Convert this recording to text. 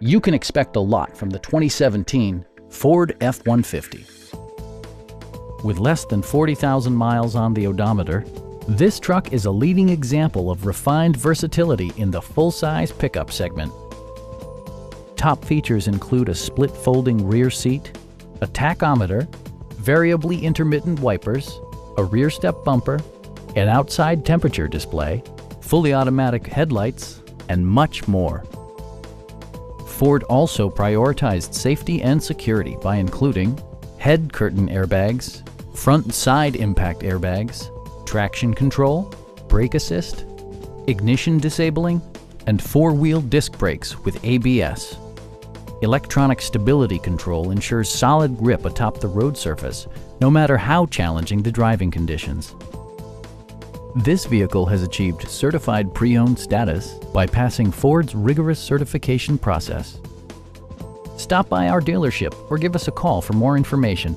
You can expect a lot from the 2017 Ford F-150. With less than 40,000 miles on the odometer, this truck is a leading example of refined versatility in the full-size pickup segment. Top features include a split folding rear seat, a tachometer, variably intermittent wipers, a rear step bumper, an outside temperature display, fully automatic headlights, and much more. Ford also prioritized safety and security by including head curtain airbags, front and side impact airbags, traction control, brake assist, ignition disabling, and four-wheel disc brakes with ABS. Electronic stability control ensures solid grip atop the road surface, no matter how challenging the driving conditions. This vehicle has achieved certified pre-owned status by passing Ford's rigorous certification process. Stop by our dealership or give us a call for more information.